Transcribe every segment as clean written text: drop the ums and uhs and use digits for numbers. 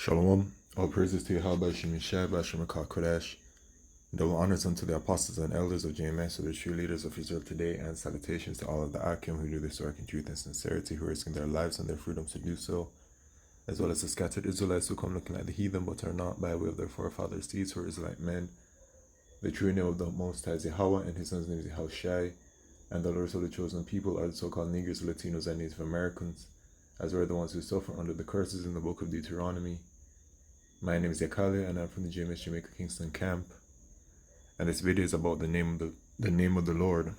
Shalom. All praises to Yahweh Shem Yeshai B'Ashem Kodesh. Double honors unto the apostles and elders of JMS, so the true leaders of Israel today, and salutations to all of the Akim who do this work in truth and sincerity, who are risking their lives and their freedoms to do so, as well as the scattered Israelites who come looking like the heathen but are not, by way of their forefathers' deeds, who are Israelite men. The true name of the Most High is Yahweh, and his son's name is Yahushai, and the lords of the chosen people are the so-called Negroes, Latinos, and Native Americans, as we're the ones who suffer under the curses in the book of Deuteronomy. My name is Yakale, and I'm from the JMS Jamaica Kingston camp. And this video is about the name of the Lord,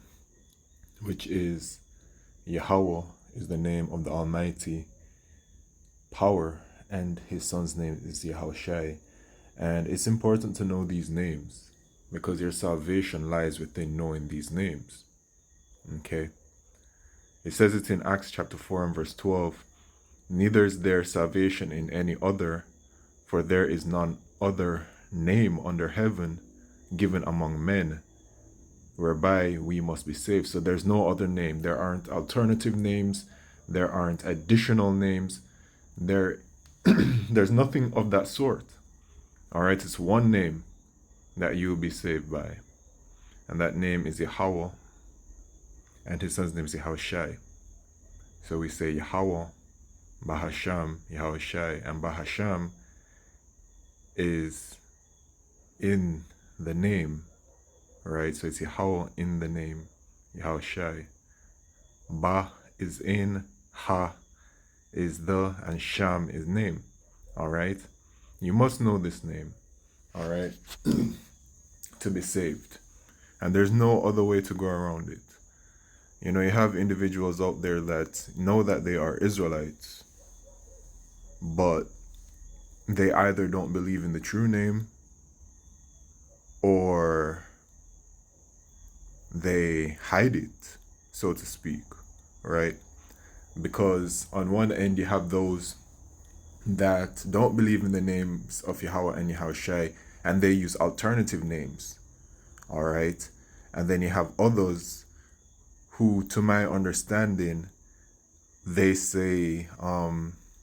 which is Yahweh, is the name of the Almighty Power, and his son's name is Yahushai. And it's important to know these names because your salvation lies within knowing these names. Okay? It says it in Acts chapter 4 and verse 12. Neither is there salvation in any other, for there is none other name under heaven given among men whereby we must be saved. So there's no other name. There aren't alternative names. There aren't additional names. There's nothing of that sort. All right, it's one name that you will be saved by. And that name is Yahweh. And his son's name is Yahushai. So we say Yahweh, Bahasham, Yahushai. And Bahasham is in the name, right? So it's Yahweh in the name, Yahushai. Ba is in, Ha is the, and Sham is name. All right? You must know this name, all right, to be saved. And there's no other way to go around it. You know, you have individuals out there that know that they are Israelites, but they either don't believe in the true name or they hide it, so to speak, right? Because on one end you have those that don't believe in the names of Yahweh and Yahushai, and they use alternative names, all right? And then you have others who, to my understanding, they say,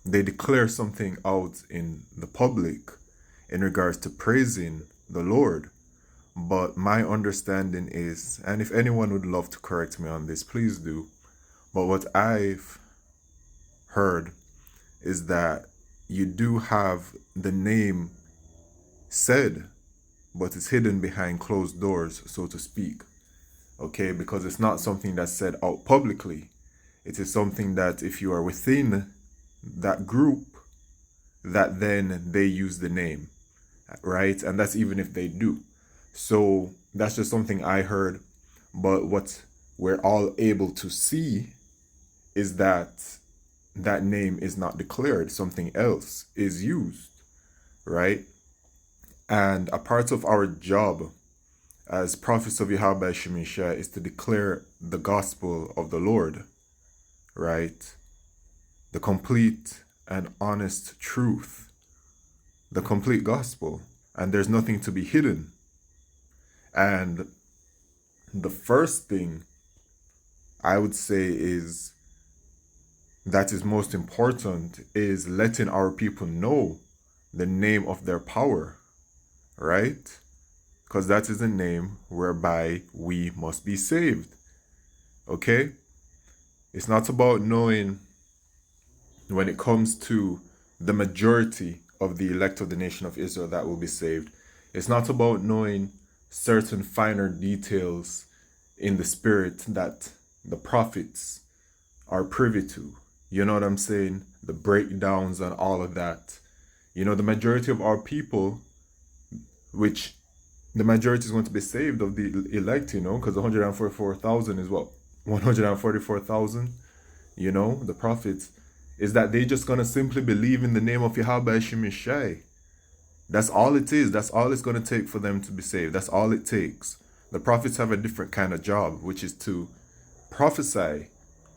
they declare something out in the public in regards to praising the Lord. But my understanding is, and if anyone would love to correct me on this, please do. But what I've heard is that you do have the name said, but it's hidden behind closed doors, so to speak. Okay, because it's not something that's said out publicly. It is something that if you are within that group, that then they use the name, right? And that's even if they do. So that's just something I heard. But what we're all able to see is that that name is not declared. Something else is used, right? And a part of our job as prophets of Yahweh Shemishah is to declare the gospel of the Lord, right? The complete and honest truth, the complete gospel. And there's nothing to be hidden. And the first thing I would say is that is most important is letting our people know the name of their power, right? Because that is the name whereby we must be saved, okay? It's not about knowing when it comes to the majority of the elect of the nation of Israel that will be saved. It's not about knowing certain finer details in the spirit that the prophets are privy to. You know what I'm saying? The breakdowns and all of that. You know, the majority of our people, which the majority is going to be saved of the elect, you know, because 144,000 is what? 144,000, you know, the prophets, is that they just going to simply believe in the name of Yahweh Shemishai. That's all it is. That's all it's going to take for them to be saved. That's all it takes. The prophets have a different kind of job, which is to prophesy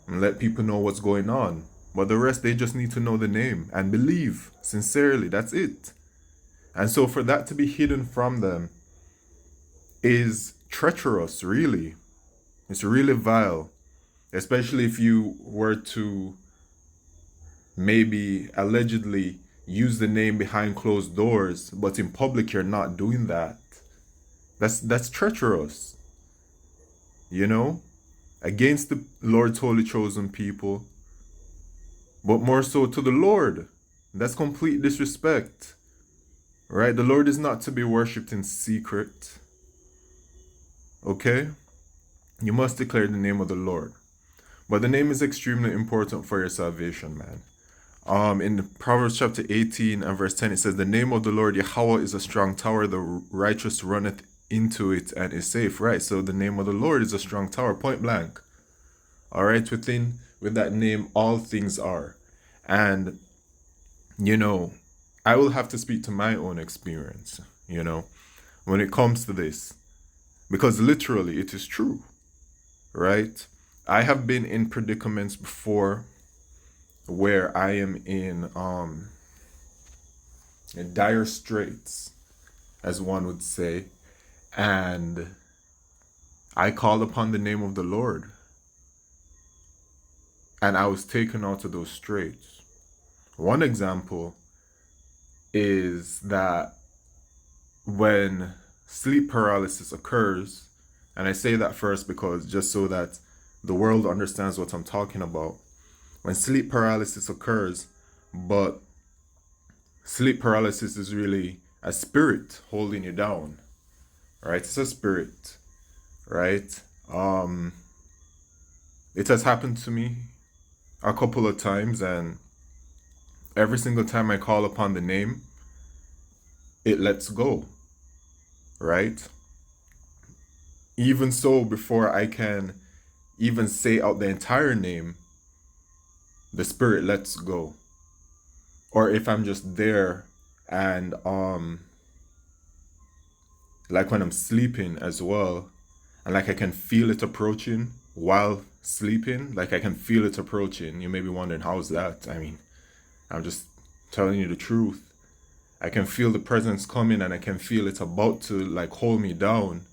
and let people know what's going on. But the rest, they just need to know the name and believe sincerely. That's it. And so for that to be hidden from them is treacherous, really. It's really vile. Especially if you were to maybe allegedly use the name behind closed doors, but in public you're not doing that. That's treacherous, you know, against the Lord's holy chosen people, but more so to the Lord. That's complete disrespect, right? The Lord is not to be worshipped in secret, okay? You must declare the name of the Lord. But the name is extremely important for your salvation, man. In Proverbs chapter 18 and verse 10, it says, "The name of the Lord Yahweh is a strong tower, the righteous runneth into it and is safe," right? So the name of the Lord is a strong tower, point blank. All right, with that name, all things are. And, you know, I will have to speak to my own experience, you know, when it comes to this, because literally it is true, right? I have been in predicaments before where I am in dire straits, as one would say, and I called upon the name of the Lord, and I was taken out of those straits. One example is that when sleep paralysis occurs, and I say that first because just so that the world understands what I'm talking about. When sleep paralysis occurs, but sleep paralysis is really a spirit holding you down, right? It's a spirit, right? It has happened to me a couple of times, and every single time I call upon the name, it lets go, right? Even so, before I can even say out the entire name, the spirit lets go. Or if I'm just there and like when I'm sleeping as well, and like I can feel it approaching while sleeping, like I can feel it approaching. You may be wondering, how's that? I mean, I'm just telling you the truth. I can feel the presence coming, and I can feel it about to like hold me down.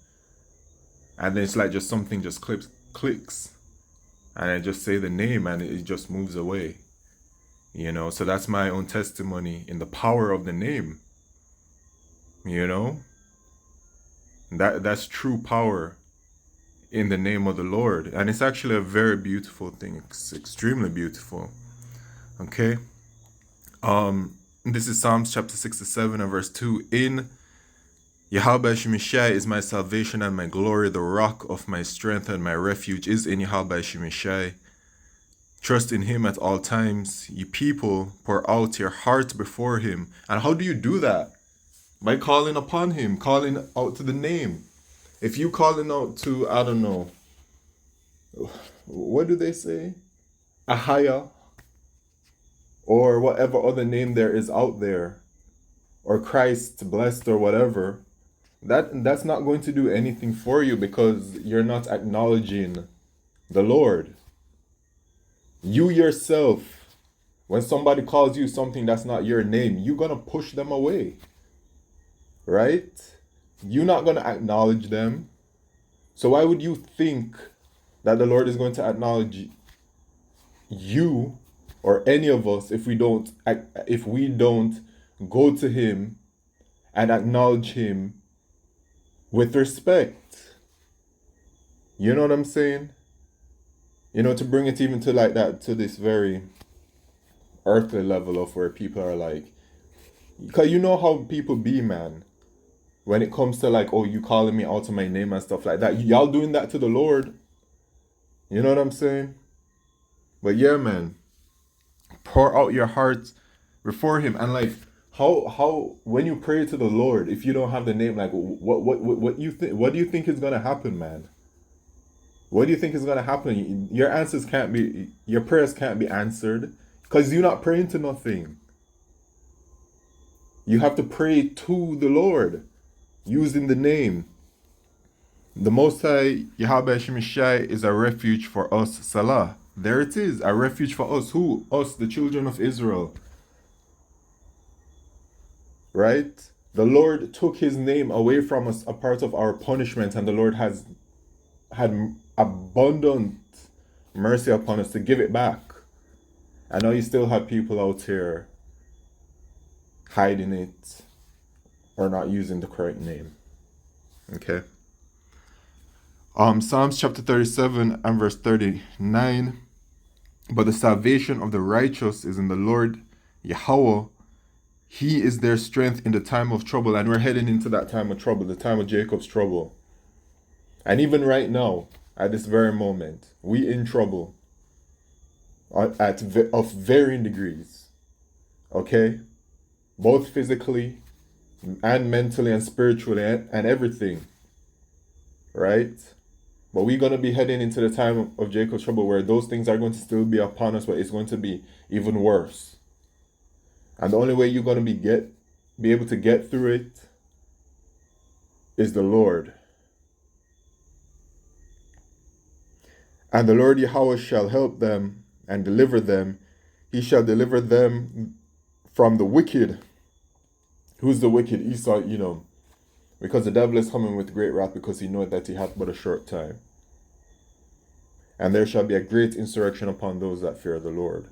And then it's like just something just clicks. And I just say the name and it just moves away. You know, so that's my own testimony in the power of the name. You know? That's true power in the name of the Lord. And it's actually a very beautiful thing. It's extremely beautiful. Okay? This is Psalms chapter 67 and verse 2. In Yahweh Shemishai is my salvation and my glory, the rock of my strength and my refuge is in Yahweh Shemishai. Trust in him at all times. Ye people, pour out your heart before him. And how do you do that? By calling upon him, calling out to the name. If you calling out to, I don't know, what do they say? Ahaya, or whatever other name there is out there, or Christ blessed or whatever, that's not going to do anything for you because you're not acknowledging the Lord. You yourself, when somebody calls you something that's not your name, you're going to push them away. Right? You're not going to acknowledge them. So why would you think that the Lord is going to acknowledge you or any of us if we don't go to him and acknowledge him with respect? You know what I'm saying? You know, to bring it even to like that, to this very earthly level of where people are like, because you know how people be, man. When it comes to like, oh, you calling me out of my name and stuff like that. Y'all doing that to the Lord. You know what I'm saying? But yeah, man. Pour out your heart before him. And like, how when you pray to the Lord, if you don't have the name, like what you think, what do you think is gonna happen, man? What do you think is gonna happen? Your prayers can't be answered because you're not praying to nothing. You have to pray to the Lord using the name. The Most High Yahweh Shemishai is a refuge for us, Salah. There it is, a refuge for us. Who? Us, the children of Israel. Right? The Lord took his name away from us, a part of our punishment, and the Lord has had abundant mercy upon us to give it back. I know you still have people out here hiding it, or not using the correct name. Okay. Psalms chapter 37 and verse 39. But the salvation of the righteous is in the Lord Yahweh. He is their strength in the time of trouble. And we're heading into that time of trouble, the time of Jacob's trouble. And even right now, at this very moment, we in trouble of varying degrees. Okay? Both physically and mentally and spiritually and everything. Right? But we're going to be heading into the time of Jacob's trouble where those things are going to still be upon us, but it's going to be even worse. And the only way you're going to be able to get through it is the Lord. And the Lord Yahweh shall help them and deliver them. He shall deliver them from the wicked. Who's the wicked? Esau, because the devil is coming with great wrath, because he knoweth that he hath but a short time. And there shall be a great insurrection upon those that fear the Lord.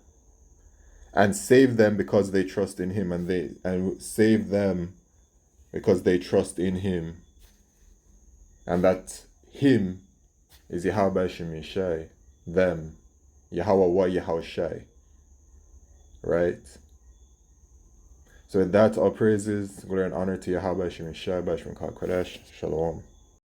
And save them because they trust in him, and save them because they trust in him. And that him is Yahweh Shemishai, them, Yahweh wa Yahweh Shai. Right? So with that, all praises, glory and honor to Yahweh Shemishai, Bashman Kodesh. Shalom.